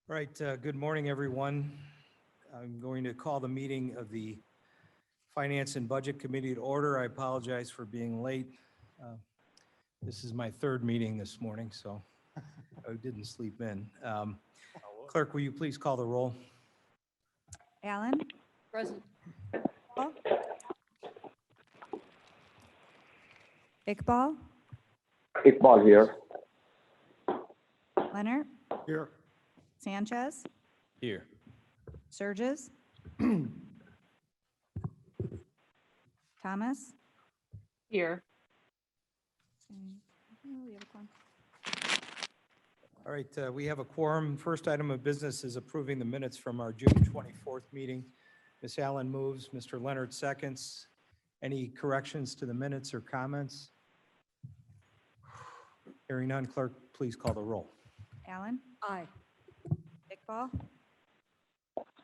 All right, good morning, everyone. I'm going to call the meeting of the Finance and Budget Committee to order. I apologize for being late. This is my third meeting this morning, so I didn't sleep in. Clerk, will you please call the roll? Allen? Present. Paul? Iqbal? Iqbal here. Leonard? Here. Sanchez? Here. Surges? Thomas? Here. All right, we have a quorum. First item of business is approving the minutes from our June 24th meeting. Ms. Allen moves, Mr. Leonard seconds. Any corrections to the minutes or comments? Hearing none, clerk, please call the roll. Allen? Aye. Iqbal?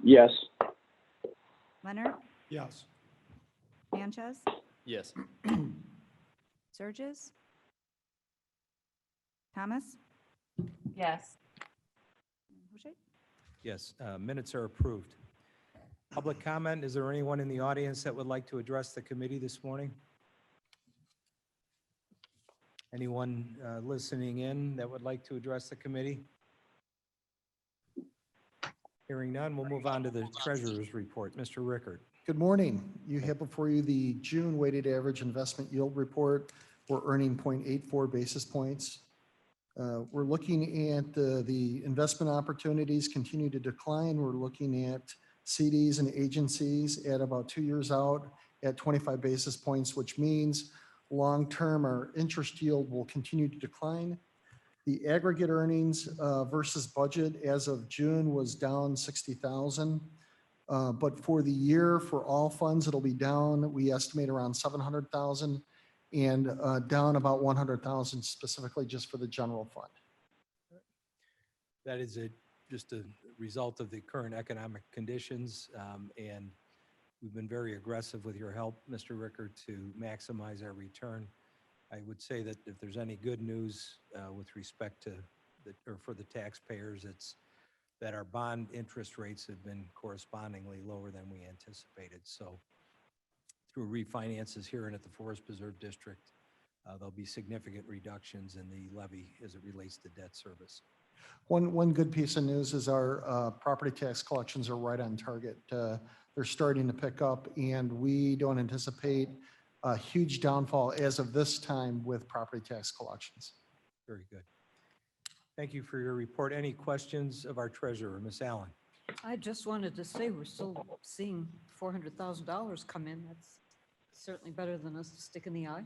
Yes. Leonard? Yes. Sanchez? Yes. Surges? Thomas? Yes. Boucher? Yes, minutes are approved. Public comment, is there anyone in the audience that would like to address the committee this morning? Anyone listening in that would like to address the committee? Hearing none, we'll move on to the treasurer's report. Mr. Rickard. Good morning. You have before you the June weighted average investment yield report. We're earning 0.84 basis points. We're looking at the investment opportunities continue to decline. We're looking at CDs and agencies at about 2 years out at 25 basis points, which means long-term our interest yield will continue to decline. The aggregate earnings versus budget as of June was down 60,000. But for the year, for all funds, it'll be down, we estimate around 700,000 and down about 100,000 specifically just for the general fund. That is just a result of the current economic conditions, and we've been very aggressive with your help, Mr. Rickard, to maximize our return. I would say that if there's any good news with respect to for the taxpayers, it's that our bond interest rates have been correspondingly lower than we anticipated. So through refinances here and at the Forest Preserve District, there'll be significant reductions in the levy as it relates to debt service. One good piece of news is our property tax collections are right on target. They're starting to pick up, and we don't anticipate a huge downfall as of this time with property tax collections. Very good. Thank you for your report. Any questions of our treasurer, Ms. Allen? I just wanted to say we're still seeing $400,000 come in. That's certainly better than a stick in the eye.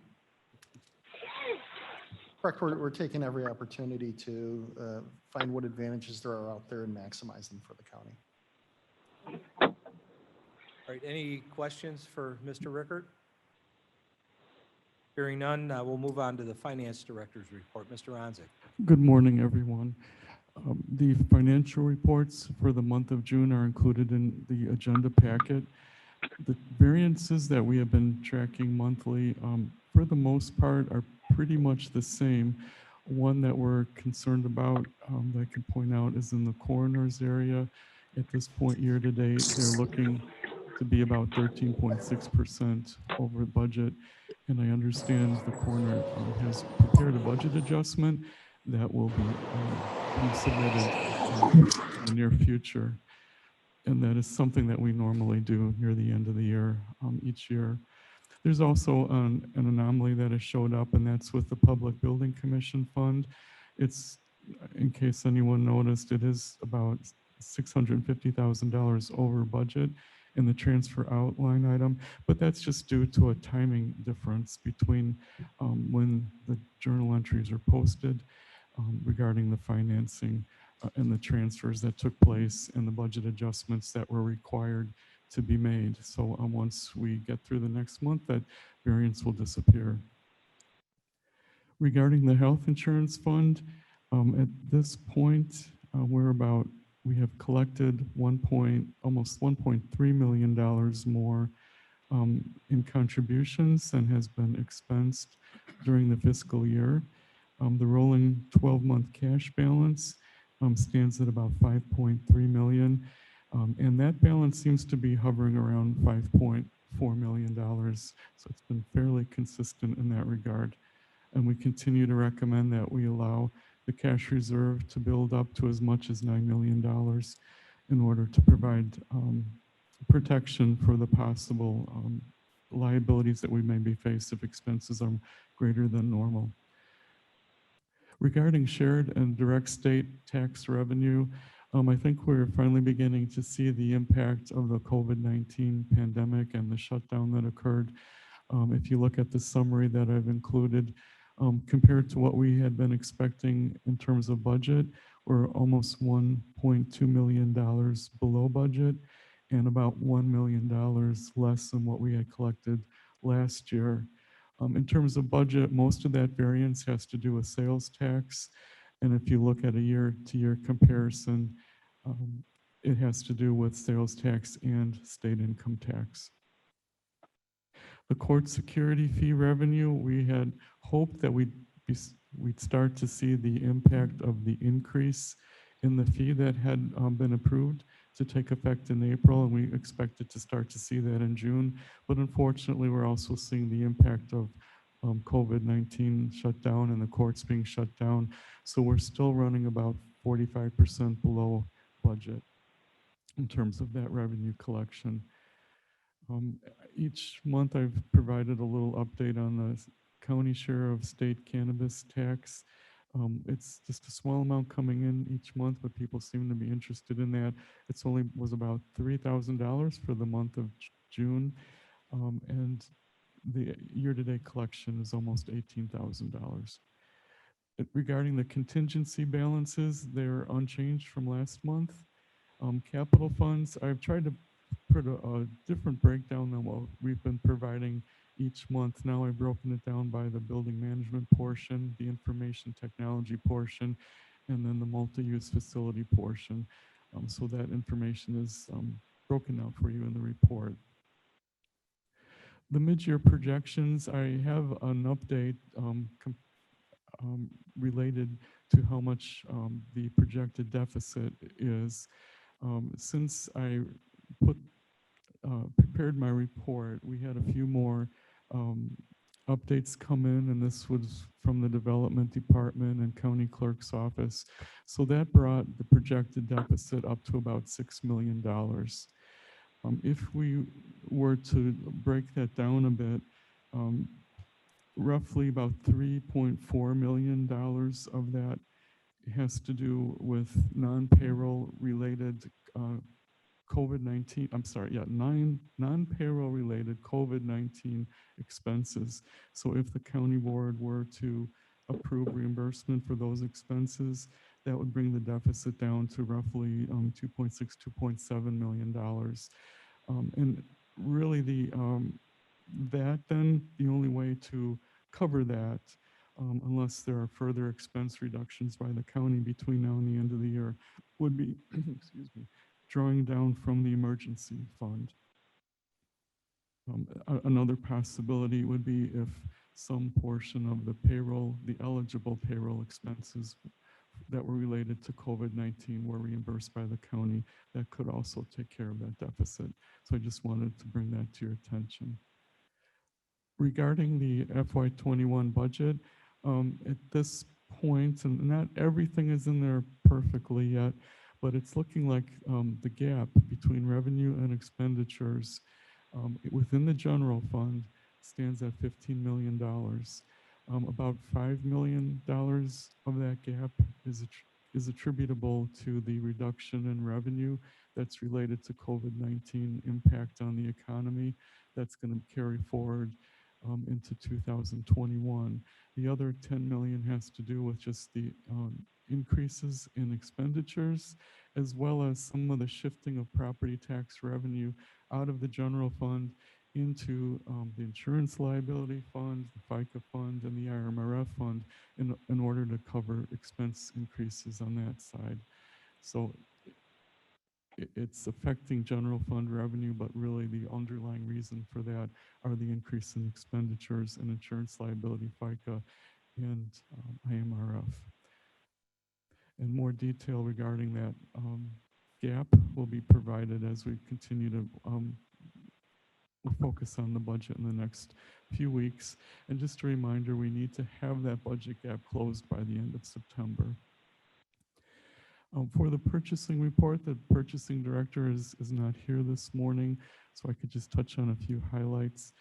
Correct. We're taking every opportunity to find what advantages there are out there and maximize them for the county. All right, any questions for Mr. Rickard? Hearing none, we'll move on to the finance director's report. Mr. Onzik. Good morning, everyone. The financial reports for the month of June are included in the agenda packet. The variances that we have been tracking monthly, for the most part, are pretty much the same. One that we're concerned about that I can point out is in the coroner's area. At this point, year to date, they're looking to be about 13.6% over budget. And I understand the coroner has prepared a budget adjustment that will be submitted in the near future. And that is something that we normally do near the end of the year, each year. There's also an anomaly that has showed up, and that's with the Public Building Commission Fund. It's, in case anyone noticed, it is about $650,000 over budget in the transfer out line item, but that's just due to a timing difference between when the journal entries are posted regarding the financing and the transfers that took place and the budget adjustments that were required to be made. So once we get through the next month, that variance will disappear. Regarding the health insurance fund, at this point, we have collected almost $1.3 million more in contributions than has been expensed during the fiscal year. The rolling 12-month cash balance stands at about 5.3 million. And that balance seems to be hovering around $5.4 million. So it's been fairly consistent in that regard. And we continue to recommend that we allow the cash reserve to build up to as much as $9 million in order to provide protection for the possible liabilities that we may be faced if expenses are greater than normal. Regarding shared and direct state tax revenue, I think we're finally beginning to see the impact of the COVID-19 pandemic and the shutdown that occurred. If you look at the summary that I've included, compared to what we had been expecting in terms of budget, we're almost $1.2 million below budget and about $1 million less than what we had collected last year. In terms of budget, most of that variance has to do with sales tax. And if you look at a year-to-year comparison, it has to do with sales tax and state income tax. The court security fee revenue, we had hoped that we'd start to see the impact of the increase in the fee that had been approved to take effect in April, and we expected to start to see that in June. But unfortunately, we're also seeing the impact of COVID-19 shutdown and the courts being shut down. So we're still running about 45% below budget in terms of that revenue collection. Each month I've provided a little update on the county share of state cannabis tax. It's just a small amount coming in each month, but people seem to be interested in that. It's only was about $3,000 for the month of June, and the year-to-date collection is almost $18,000. Regarding the contingency balances, they're unchanged from last month. Capital funds, I've tried to put a different breakdown than what we've been providing each month. Now I've broken it down by the building management portion, the information technology portion, and then the multi-use facility portion. So that information is broken out for you in the report. The mid-year projections, I have an update related to how much the projected deficit is. Since I prepared my report, we had a few more updates come in, and this was from the development department and county clerk's office. So that brought the projected deficit up to about $6 million. If we were to break that down a bit, roughly about $3.4 million of that has to do with non-payroll related non-payroll related COVID-19 expenses. So if the county board were to approve reimbursement for those expenses, that would bring the deficit down to roughly $2.7 million. And really the only way to cover that, unless there are further expense reductions by the county between now and the end of the year, would be, excuse me, drawing down from the emergency fund. Another possibility would be if some portion of the payroll, the eligible payroll expenses that were related to COVID-19 were reimbursed by the county, that could also take care of that deficit. So I just wanted to bring that to your attention. Regarding the FY21 budget, at this point, and not everything is in there perfectly yet, but it's looking like the gap between revenue and expenditures within the general fund stands at $15 million. About $5 million of that gap is attributable to the reduction in revenue that's related to COVID-19 impact on the economy that's going to carry forward into 2021. The other $10 million has to do with just the increases in expenditures, as well as some of the shifting of property tax revenue out of the general fund into the insurance liability fund, the FICA fund, and the IRMRF fund in order to cover expense increases on that side. So it's affecting general fund revenue, but really the underlying reason for that are the increase in expenditures and insurance liability, FICA, and IMRF. And more detail regarding that gap will be provided as we continue to focus on the budget in the next few weeks. And just a reminder, we need to have that budget gap closed by the end of September. For the purchasing report, the purchasing director is not here this morning, so I could just touch on a few highlights.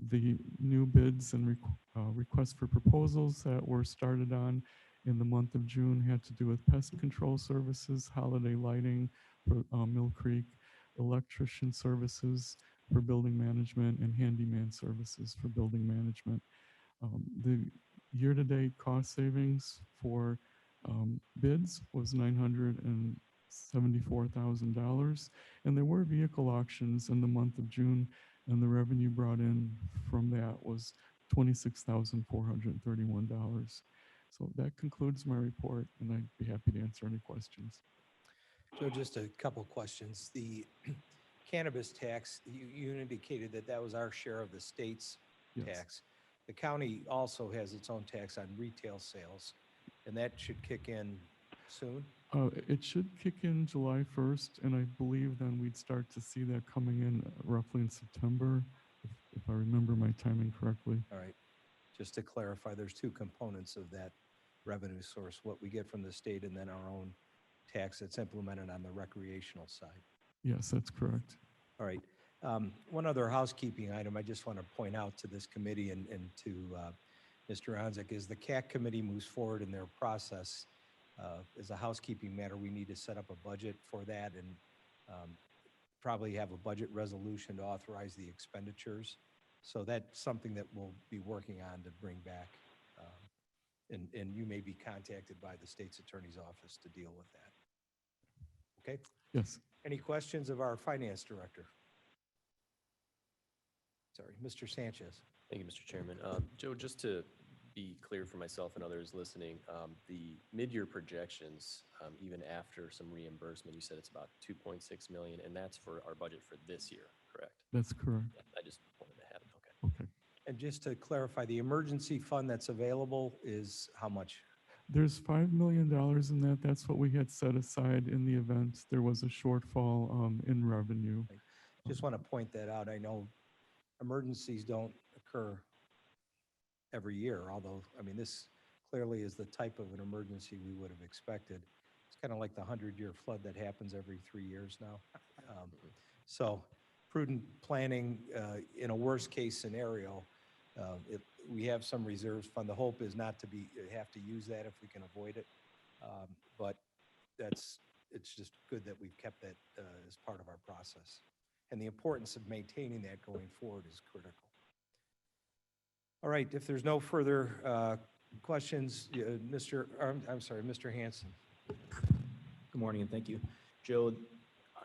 The new bids and requests for proposals that were started on in the month of June had to do with pest control services, holiday lighting for Mill Creek, electrician services for building management, and handyman services for building management. The year-to-date cost savings for bids was $974,000, and there were vehicle auctions in the month of June, and the revenue brought in from that was $26,431. So that concludes my report, and I'd be happy to answer any questions. Joe, just a couple questions. The cannabis tax, you indicated that that was our share of the state's Yes. tax. The county also has its own tax on retail sales, and that should kick in soon. It should kick in July 1st, and I believe then we'd start to see that coming in roughly in September, if I remember my timing correctly. All right. Just to clarify, there's two components of that revenue source, what we get from the state and then our own tax that's implemented on the recreational side. Yes, that's correct. All right. One other housekeeping item I just want to point out to this committee and to Mr. Onzik is the CAC committee moves forward in their process. As a housekeeping matter, we need to set up a budget for that and probably have a budget resolution to authorize the expenditures. So that's something that we'll be working on to bring back. And you may be contacted by the state's attorney's office to deal with that. Okay? Yes. Any questions of our finance director? Sorry, Mr. Sanchez. Thank you, Mr. Chairman. Joe, just to be clear for myself and others listening, the mid-year projections, even after some reimbursement, you said it's about 2.6 million, and that's for our budget for this year, correct? That's correct. Yeah, I just wanted to have it, okay. Okay. And just to clarify, the emergency fund that's available is how much? There's $5 million in that. That's what we had set aside in the event there was a shortfall in revenue. Just want to point that out. I know emergencies don't occur every year, although, I mean, this clearly is the type of an emergency we would have expected. It's kind of like the 100-year flood that happens every 3 years now. So prudent planning in a worst-case scenario, we have some reserves fund. The hope is not to have to use that if we can avoid it. But it's just good that we've kept that as part of our process. And the importance of maintaining that going forward is critical. All right, if there's no further questions, Mr. Hanson. Good morning and thank you. Joe,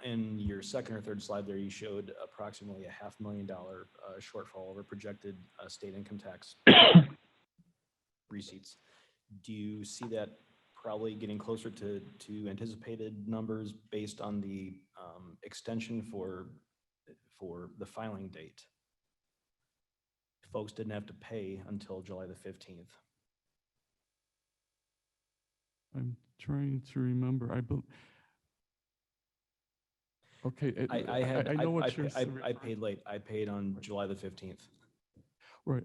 in your second or third slide there, you showed approximately a $500,000 shortfall over projected state income tax receipts. Do you see that probably getting closer to anticipated numbers based on the extension for the filing date? Folks didn't have to pay until July the 15th. I'm trying to remember. Okay. I know what you're saying. I paid late. I paid on July the 15th. Right.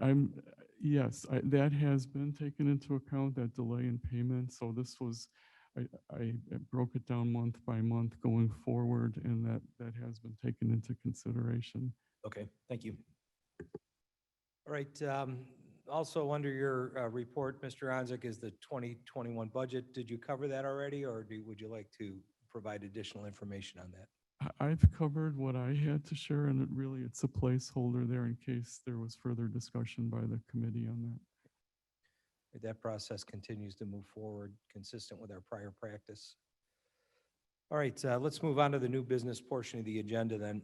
Yes, that has been taken into account, that delay in payment. So this was, I broke it down month by month going forward, and that has been taken into consideration. Okay, thank you. All right. Also under your report, Mr. Onzik, is the 2021 budget. Did you cover that already, or would you like to provide additional information on that? I've covered what I had to share, and it's a placeholder there in case there was further discussion by the committee on that. That process continues to move forward, consistent with our prior practice. All right, let's move on to the new business portion of the agenda then.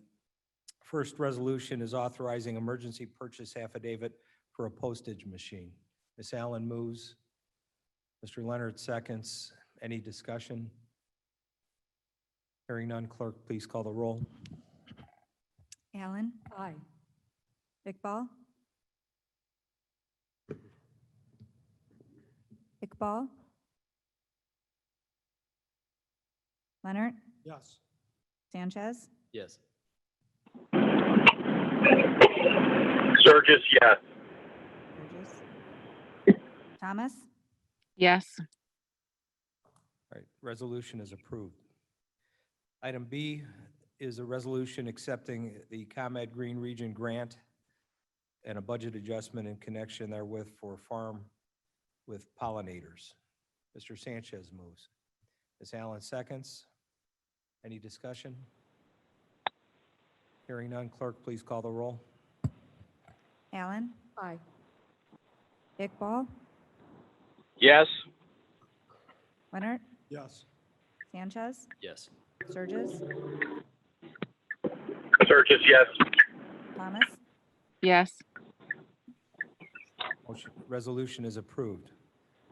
First resolution is authorizing emergency purchase affidavit for a postage machine. Ms. Allen moves. Mr. Leonard seconds. Any discussion? Hearing none, clerk, please call the roll. Allen, Aye. Iqbal. Iqbal, Leonard, Yes. Sanchez, Yes. Sturgis, yes. Burgess, Thomas, yes, All right, resolution is approved. Item B is a resolution accepting the ComEd Green Region Grant and a budget adjustment in connection therewith for farm with pollinators. Mr. Sanchez moves. Ms. Allen seconds. Any discussion? Hearing none, clerk, please call the roll. Allen, Aye. Iqbal, Yes. Leonard, Yes. Sanchez, Yes. Sturgis, Sturgis, yes. Thomas, yes, Resolution is approved.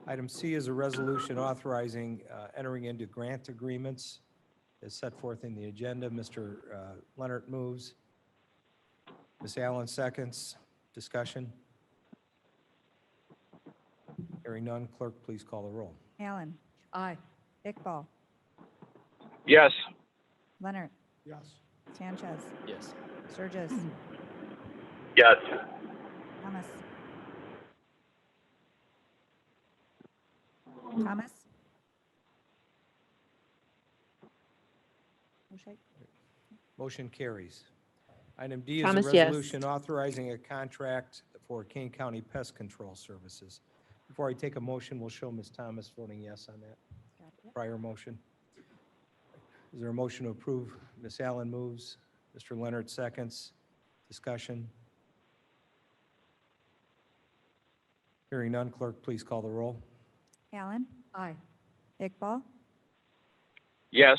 Item C is a resolution authorizing entering into grant agreements as set forth in the agenda. Mr. Leonard moves. Ms. Allen seconds. Discussion? Hearing none, clerk, please call the roll. Allen, Aye. Iqbal, Yes. Leonard, Yes. Sanchez, Yes. Sturgis, Yes. Thomas. Thomas? O'Shea? Motion carries. Item D is a Thomas, yes. resolution authorizing a contract for Kane County Pest Control Services. Before I take a motion, we'll show Ms. Thomas voting yes on that prior motion. Is there a motion to approve? Ms. Allen moves. Mr. Leonard seconds. Discussion? Hearing none, clerk, please call the roll. Allen, Aye. Iqbal, Yes.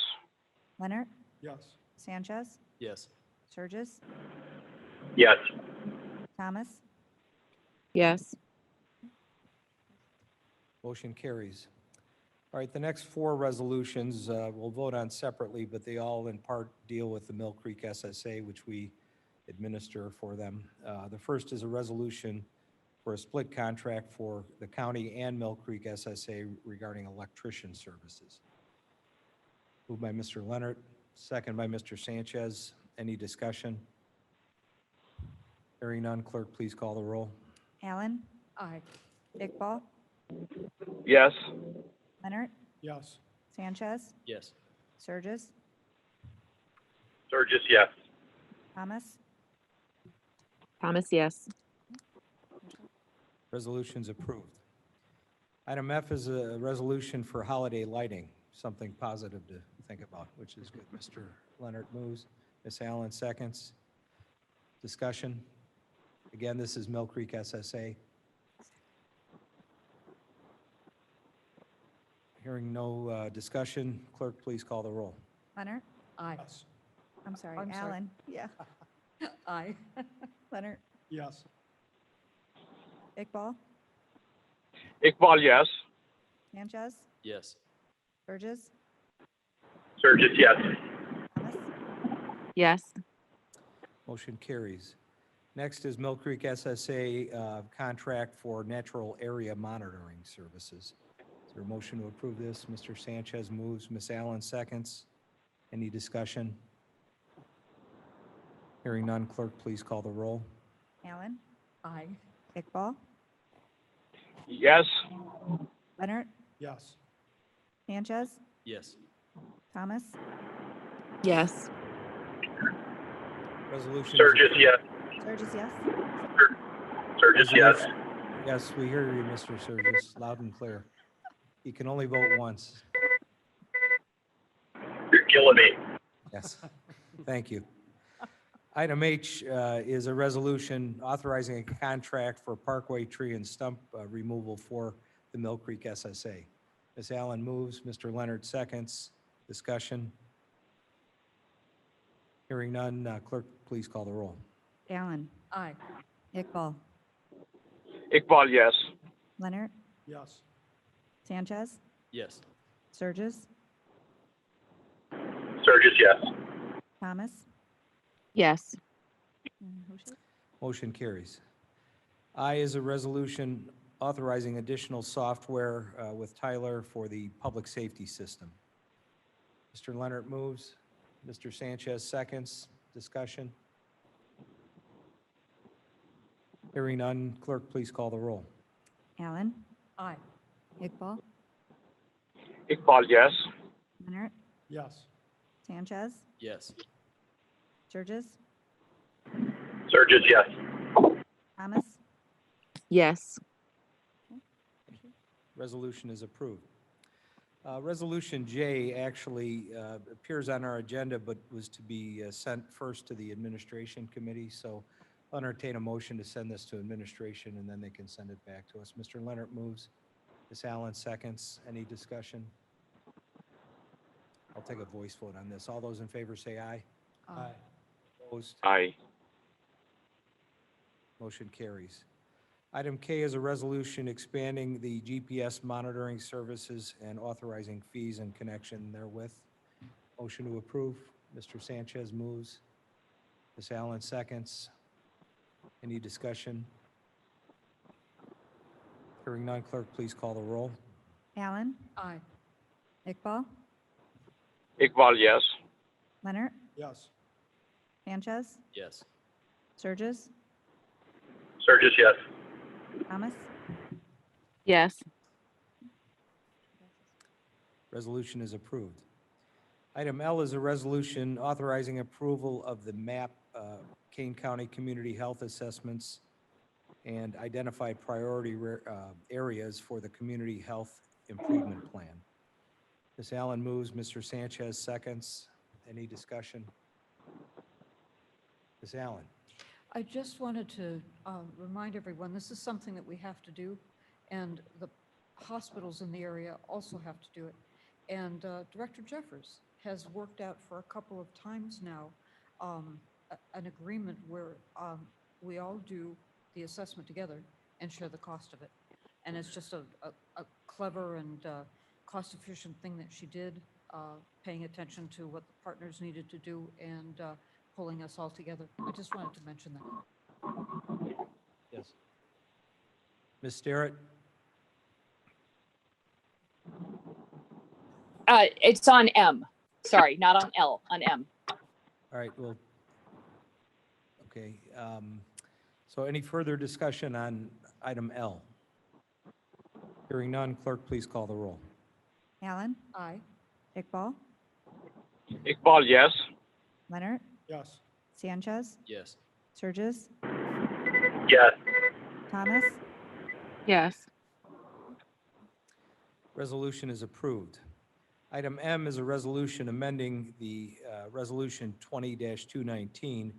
Leonard, Yes. Sanchez, Yes. Sturgis, Yes. Thomas, yes, Motion carries. All right, the next four resolutions we'll vote on separately, but they all in part deal with the Mill Creek SSA, which we administer for them. The first is a resolution for a split contract for the county and Mill Creek SSA regarding electrician services. Moved by Mr. Leonard, second by Mr. Sanchez. Any discussion? Hearing none, clerk, please call the roll. Allen, Aye. Iqbal, Yes. Leonard, Yes. Sanchez, Yes. Sturgis, Sturgis, yes. Thomas, Thomas, yes, Resolution's approved. Item F is a resolution for holiday lighting, something positive to think about, which is good. Mr. Leonard moves. Ms. Allen seconds. Discussion? Again, this is Mill Creek SSA. Hearing no discussion, clerk, please call the roll. Leonard, Aye. Yes. I'm sorry, I'm sorry. Allen, yeah, Aye. Leonard, Yes. Iqbal, Iqbal, yes. Sanchez, Yes. Burgess, Sturgis, yes. Thomas, yes, Motion carries. Next is Mill Creek SSA contract for natural area monitoring services. Is there a motion to approve this? Mr. Sanchez moves. Ms. Allen seconds. Any discussion? Hearing none, clerk, please call the roll. Allen, Aye. Iqbal, Yes. Leonard, Yes. Sanchez, Yes. Thomas, yes, Resolution. is Sturgis, approved. yes. Sturgis, yes, Sturgis, yes. Yes, we hear you, Mr. Sturgis, loud and clear. You can only vote once. You're killing me. Yes, thank you. Item H is a resolution authorizing a contract for parkway tree and stump removal for the Mill Creek SSA. Ms. Allen moves, Mr. Leonard seconds. Discussion? Hearing none, clerk, please call the roll. Allen, Aye. Iqbal, Iqbal, yes. Leonard, Yes. Sanchez, Yes. Sturgis, Sturgis, yes. Thomas, yes, and O'Shea? Motion carries. I is a resolution authorizing additional software with Tyler for the public safety system. Mr. Leonard moves. Mr. Sanchez seconds. Discussion? Hearing none, clerk, please call the roll. Allen, Aye. Iqbal, Iqbal, yes. Leonard, Yes. Sanchez, Yes. Sturgis, Sturgis, yes. Thomas, Yes. Resolution is approved. Resolution J actually appears on our agenda, but was to be sent first to the Administration Committee. So I'll entertain a motion to send this to Administration, and then they can send it back to us. Mr. Leonard moves. Ms. Allen seconds. Any discussion? I'll take a voice vote on this. All those in favor say aye. Aye. Opposed? Aye. Motion carries. Item K is a resolution expanding the GPS monitoring services and authorizing fees in connection therewith. Motion to approve. Mr. Sanchez moves. Ms. Allen seconds. Any discussion? Hearing none, clerk, please call the roll. Allen, Aye. Iqbal, Iqbal, yes. Leonard, Yes. Sanchez, Yes. Sturgis, Sturgis, yes. Thomas, Yes. Resolution is approved. Item L is a resolution authorizing approval of the MAP Kane County Community Health Assessments and identified priority areas for the Community Health Improvement Plan. Ms. Allen moves. Mr. Sanchez seconds. Any discussion? Ms. Allen? I just wanted to remind everyone, this is something that we have to do, and the hospitals in the area also have to do it. And Director Jeffers has worked out for a couple of times now an agreement where we all do the assessment together and share the cost of it. And it's just a clever and cost-efficient thing that she did, paying attention to what the partners needed to do and pulling us all together. I just wanted to mention that. Yes. Ms. Sterrett? It's on M. Sorry, not on L, on M. All right, well, okay. So any further discussion on item L? Hearing none, clerk, please call the roll. Allen, Aye. Iqbal, Iqbal, yes. Leonard, Yes. Sanchez, Yes. Sturgis, Yes. Thomas, Yes. Resolution is approved. Item M is a resolution amending the Resolution 20-219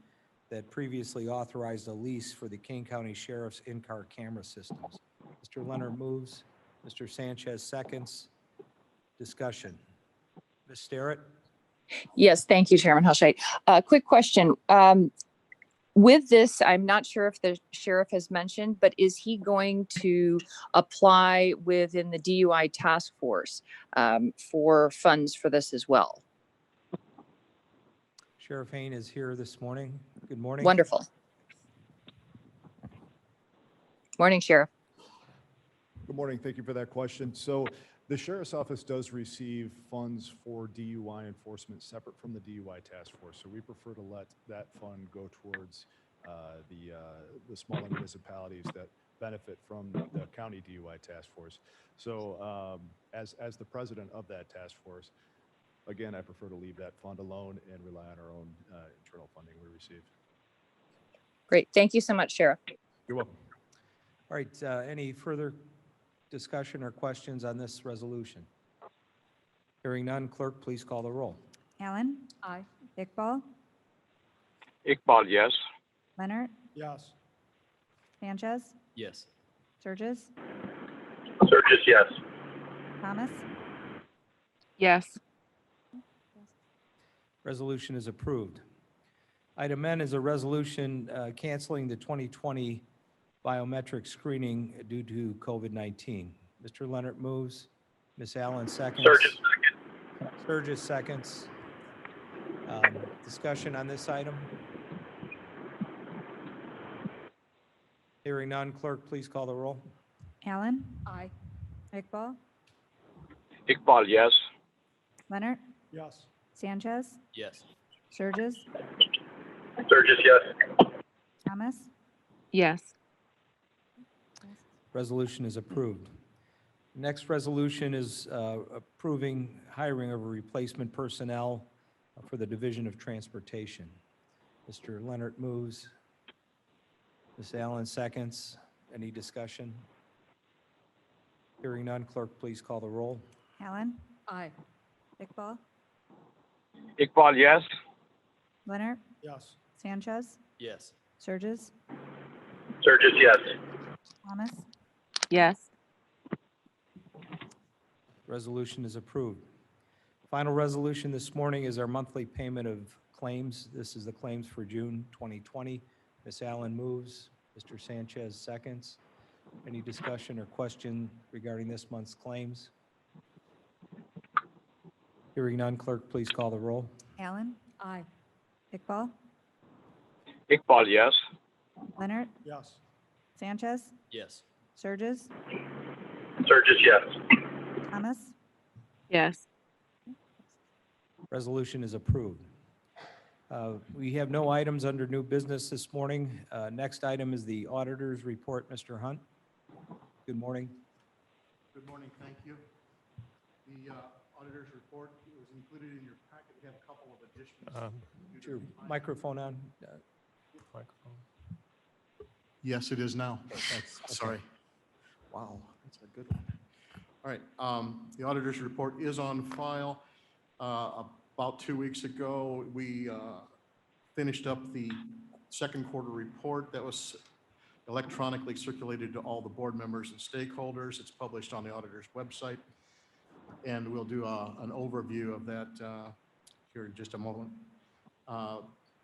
that previously authorized a lease for the Kane County Sheriff's in-car camera systems. Mr. Leonard moves. Mr. Sanchez seconds. Discussion. Ms. Sterrett? Yes, thank you, Chairman Hushait. Quick question. With this, I'm not sure if the sheriff has mentioned, but is he going to apply within the DUI task force for funds for this as well? Sheriff Hain is here this morning. Good morning. Wonderful. Morning, Sheriff. Good morning. Thank you for that question. So the Sheriff's Office does receive funds for DUI enforcement separate from the DUI task force. So we prefer to let that fund go towards the smaller municipalities that benefit from the county DUI task force. So as the president of that task force, again, I prefer to leave that fund alone and rely on our own internal funding we receive. Great. Thank you so much, Sheriff. You're welcome. All right, any further discussion or questions on this resolution? Hearing none, clerk, please call the roll. Allen, Aye. Iqbal, Iqbal, yes. Leonard, Yes. Sanchez, Yes. Sturgis, Sturgis, yes. Thomas, Yes. Resolution is approved. Item N is a resolution canceling the 2020 biometric screening due to COVID-19. Mr. Leonard moves. Ms. Allen seconds. Sturgis, second. Sturgis seconds. Discussion on this item? Hearing none, clerk, please call the roll. Allen, Aye. Iqbal, Iqbal, yes. Leonard, Yes. Sanchez, Yes. Sturgis, Sturgis, yes. Thomas, yes, Resolution is approved. Next resolution is approving hiring of a replacement personnel for the Division of Transportation. Mr. Leonard moves. Ms. Allen seconds. Any discussion? Hearing none, clerk, please call the roll. Allen, Aye. Iqbal, Iqbal, yes. Leonard, Yes. Sanchez, Yes. Sturgis, Sturgis, yes. Thomas, yes, Resolution is approved. Final resolution this morning is our monthly payment of claims. This is the claims for June 2020. Ms. Allen moves. Mr. Sanchez seconds. Any discussion or question regarding this month's claims? Hearing none, clerk, please call the roll. Allen, Aye. Iqbal, Iqbal, yes. Leonard, Yes. Sanchez, Yes. Sturgis, Sturgis, yes. Thomas, yes. Resolution is approved. We have no items under new business this morning. Next item is the Auditor's Report. Mr. Hunt. Good morning. Good morning, thank you. The auditor's report was included in your packet. We have a couple of additions. Is your microphone on? Yes, it is now. That's- Sorry. Wow, that's a good one. All right, the auditor's report is on file. About 2 weeks ago, we finished up the second quarter report that was electronically circulated to all the board members and stakeholders. It's published on the auditor's website. And we'll do an overview of that here in just a moment.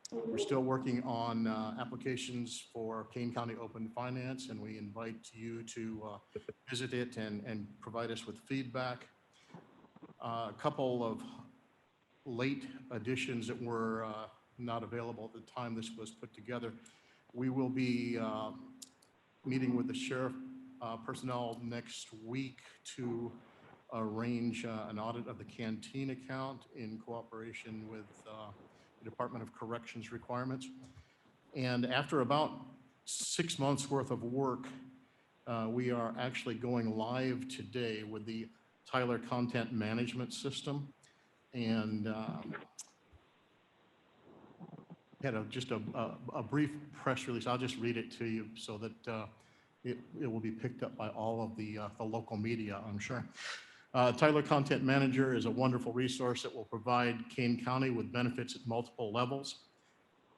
We're still working on applications for Kane County Open Finance, and we invite you to visit it and provide us with feedback. A couple of late additions that were not available at the time this was put together. We will be meeting with the sheriff personnel next week to arrange an audit of the canteen account in cooperation with the Department of Corrections requirements. And after about 6 months worth of work, we are actually going live today with the Tyler Content Management System. And had just a brief press release. I'll just read it to you so that it will be picked up by all of the local media, I'm sure. Tyler Content Manager is a wonderful resource that will provide Kane County with benefits at multiple levels.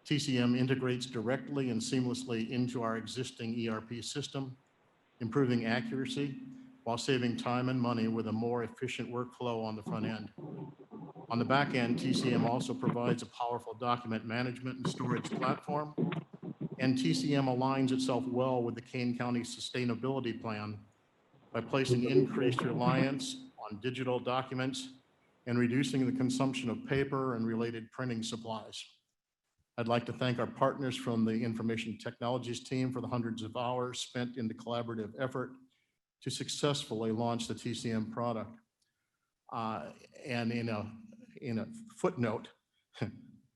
TCM integrates directly and seamlessly into our existing ERP system, improving accuracy while saving time and money with a more efficient workflow on the front end. On the back end, TCM also provides a powerful document management and storage platform, and TCM aligns itself well with the Kane County Sustainability Plan by placing increased reliance on digital documents and reducing the consumption of paper and related printing supplies. I'd like to thank our partners from the Information Technologies team for the hundreds of hours spent in the collaborative effort to successfully launch the TCM product. And in a footnote,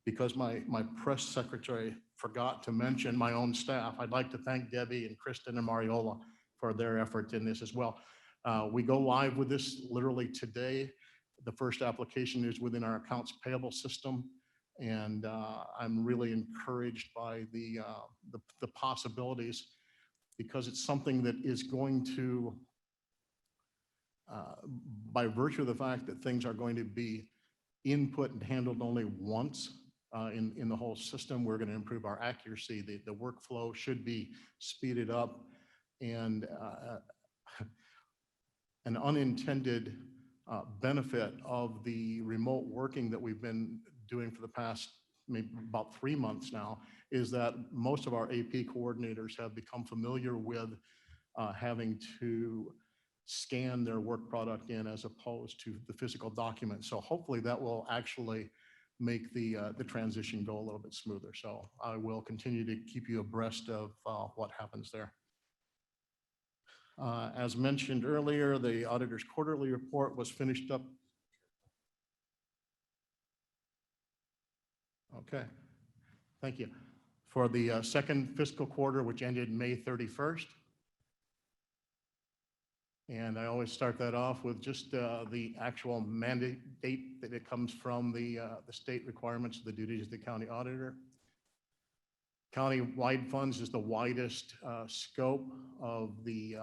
because my press secretary forgot to mention my own staff, I'd like to thank Debbie and Kristen and Mariola for their effort in this as well. We go live with this literally today. The first application is within our accounts payable system, and I'm really encouraged by the possibilities, because it's something that is going to, by virtue of the fact that things are going to be input and handled only once in the whole system, we're going to improve our accuracy. The workflow should be speeded up, and an unintended benefit of the remote working that we've been doing for the past maybe about 3 months now is that most of our AP coordinators have become familiar with having to scan their work product in as opposed to the physical document. So hopefully that will actually make the transition go a little bit smoother. So I will continue to keep you abreast of what happens there. As mentioned earlier, the auditor's quarterly report was finished up. Okay, thank you. For the second fiscal quarter, which ended May 31st. And I always start that off with just the actual mandate date that it comes from the state requirements of the duties of the county auditor. County-wide funds is the widest scope of the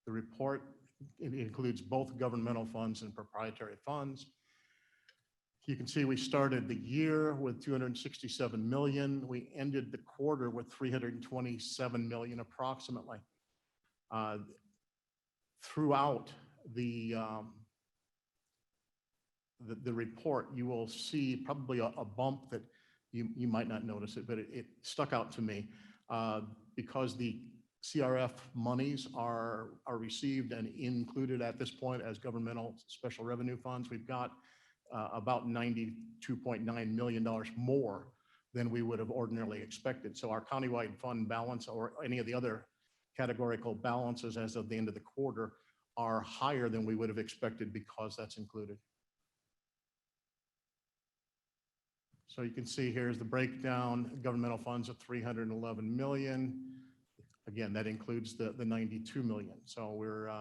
report. It includes both governmental funds and proprietary funds. You can see we started the year with 267 million. We ended the quarter with 327 million approximately. Throughout the report, you will see probably a bump that you might not notice it, but it stuck out to me because the CRF monies are received and included at this point as governmental special revenue funds. We've got about $92.9 million more than we would have ordinarily expected. So our countywide fund balance or any of the other categorical balances as of the end of the quarter are higher than we would have expected because that's included. So you can see here's the breakdown, governmental funds of 311 million. Again, that includes the 92 million. So we're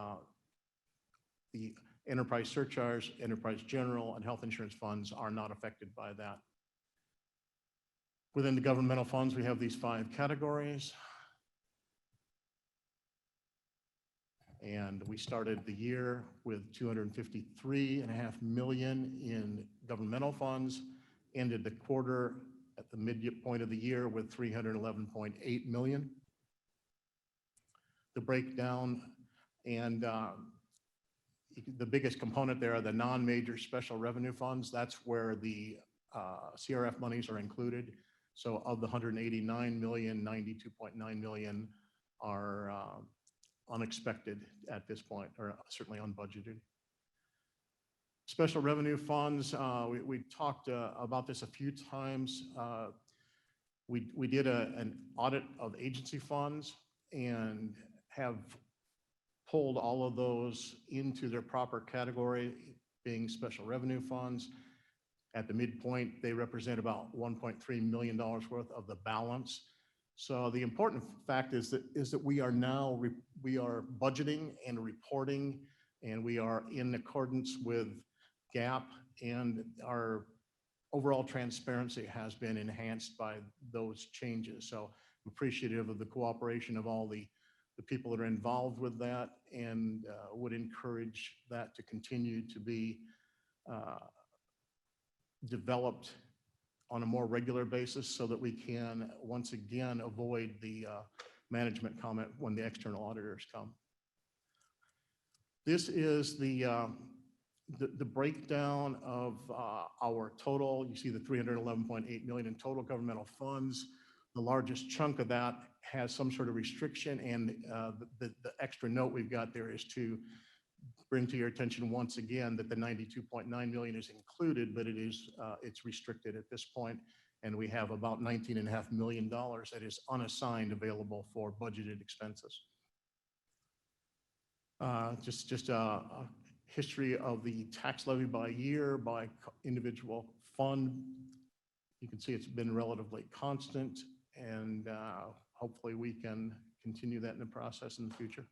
the enterprise surcharge, enterprise general, and health insurance funds are not affected by that. Within the governmental funds, we have these 5 categories. And we started the year with 253.5 million in governmental funds, ended the quarter at the midpoint of the year with 311.8 million. The breakdown and the biggest component there are the non-major special revenue funds. That's where the CRF monies are included. So of the 189 million, 92.9 million are unexpected at this point, or certainly unbudgeted. Special revenue funds, we talked about this a few times. We did an audit of agency funds and have pulled all of those into their proper category, being special revenue funds. At the midpoint, they represent about $1.3 million worth of the balance. So the important fact is that we are now we are budgeting and reporting, and we are in accordance with GAAP, and our overall transparency has been enhanced by those changes. So I'm appreciative of the cooperation of all the people that are involved with that, and would encourage that to continue to be developed on a more regular basis so that we can once again avoid the management comment when the external auditors come. This is the breakdown of our total. You see the 311.8 million in total governmental funds. The largest chunk of that has some sort of restriction, and the extra note we've got there is to bring to your attention once again that the 92.9 million is included, but it's restricted at this point, and we have about $19.5 million that is unassigned available for budgeted expenses. Just a history of the tax levy by year, by individual fund. You can see it's been relatively constant, and hopefully we can continue that in the process in the future.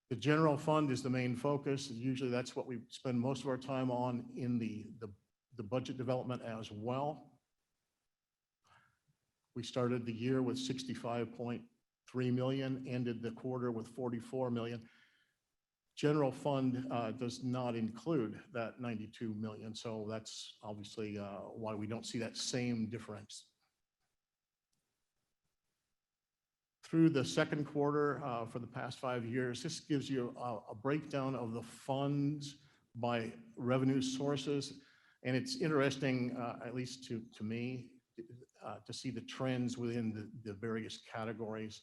The general fund is the main focus. Usually that's what we spend most of our time on in the budget development as well. We started the year with 65.3 million, ended the quarter with 44 million. General fund does not include that 92 million, so that's obviously why we don't see that same difference. Through the second quarter for the past 5 years, this gives you a breakdown of the funds by revenue sources. And it's interesting, at least to me, to see the trends within the various categories.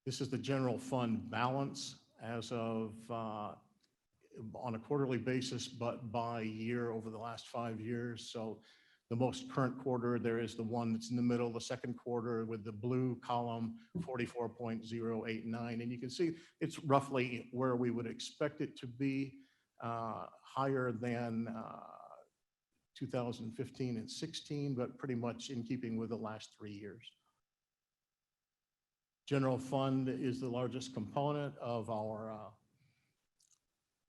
This is the general fund balance as of on a quarterly basis, but by year over the last 5 years. So the most current quarter, there is the one that's in the middle, the second quarter with the blue column, 44.089. And you can see it's roughly where we would expect it to be, higher than 2015 and 16, but pretty much in keeping with the last 3 years. General fund is the largest component of our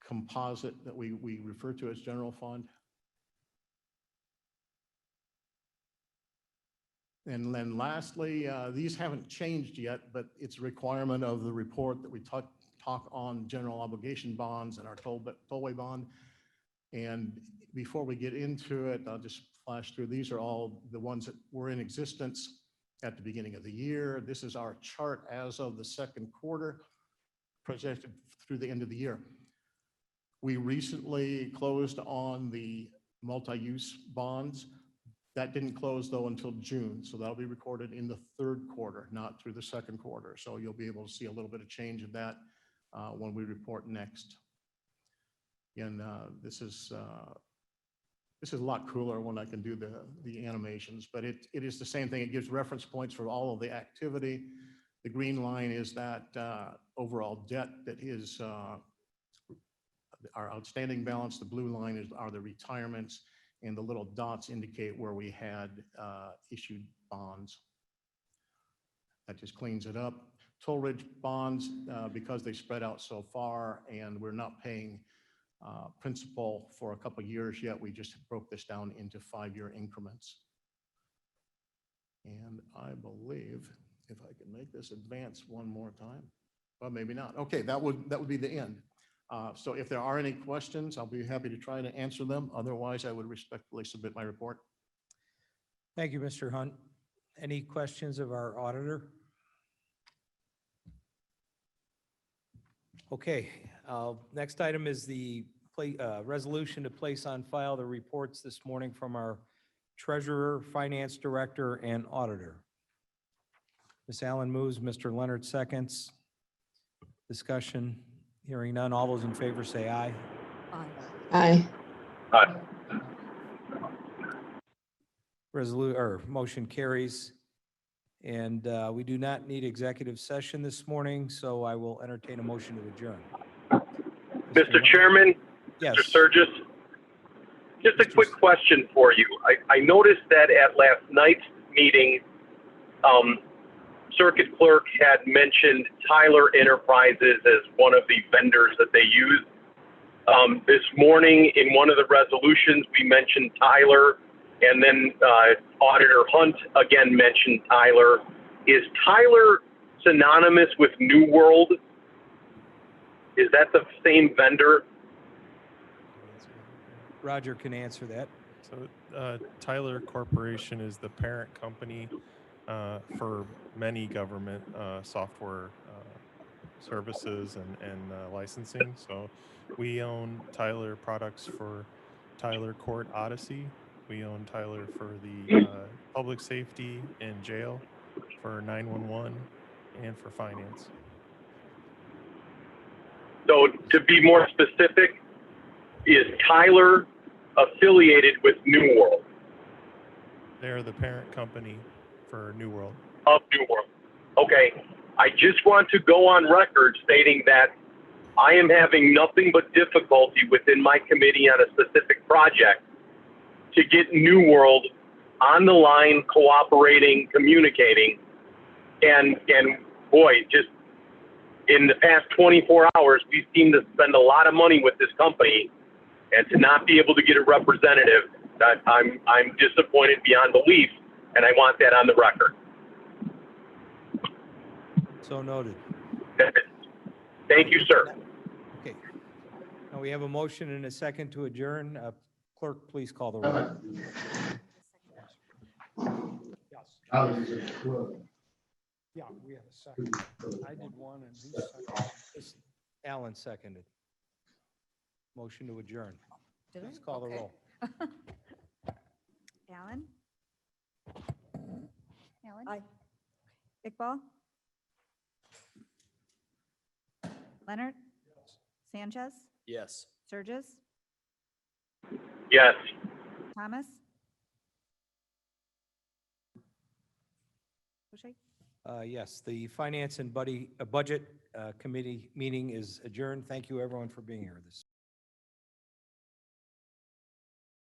composite that we refer to as general fund. And then lastly, these haven't changed yet, but it's a requirement of the report that we talk on general obligation bonds and our tollway bond. And before we get into it, I'll just flash through. These are all the ones that were in existence at the beginning of the year. This is our chart as of the second quarter, projected through the end of the year. We recently closed on the multi-use bonds. That didn't close though until June, so that'll be recorded in the third quarter, not through the second quarter. So you'll be able to see a little bit of change in that when we report next. And this is a lot cooler when I can do the animations, but it is the same thing. It gives reference points for all of the activity. The green line is that overall debt that is our outstanding balance. The blue line are the retirements, and the little dots indicate where we had issued bonds. That just cleans it up. Toll Ridge bonds, because they spread out so far and we're not paying principal for a couple of years yet, we just broke this down into 5-year increments. And I believe if I can make this advance one more time, well, maybe not. Okay, that would be the end. So if there are any questions, I'll be happy to try to answer them. Otherwise, I would respectfully submit my report. Thank you, Mr. Hunt. Any questions of our auditor? Okay, next item is the resolution to place on file the reports this morning from our treasurer, finance director, and auditor. Ms. Allen moves, Mr. Leonard seconds. Discussion, hearing none. All those in favor say aye. Aye. Aye. Aye. Motion carries. And we do not need executive session this morning, so I will entertain a motion to adjourn. Mr. Chairman, Yes. Mr. Sturgis, just a quick question for you. I noticed that at last night's meeting, Circuit Clerk had mentioned Tyler Enterprises as one of the vendors that they use. This morning, in one of the resolutions, we mentioned Tyler, and then Auditor Hunt again mentioned Tyler. Is Tyler synonymous with New World? Is that the same vendor? Roger can answer that. So Tyler Corporation is the parent company for many government software services and licensing. So we own Tyler products for Tyler Court Odyssey. We own Tyler for the public safety and jail, for 911, and for finance. So to be more specific, is Tyler affiliated with New World? They're the parent company for New World. Of New World. Okay. I just want to go on record stating that I am having nothing but difficulty within my committee on a specific project to get New World on the line, cooperating, communicating, and boy, just in the past 24 hours, we seem to spend a lot of money with this company, and to not be able to get a representative, that I'm disappointed beyond belief, and I want that on the record. So noted. Thank you, sir. Okay. Now we have a motion and a second to adjourn. Clerk, please call the roll. Yeah, we have a second. I did one and who seconded? Allen seconded. Motion to adjourn. Did I? Please call the Okay. roll. Allen? Allen? Aye. Iqbal? Leonard? Sanchez? Yes. Sturgis? Yes. Thomas? O'Shea? Yes, the Finance and Budget Committee meeting is adjourned. Thank you, everyone, for being here this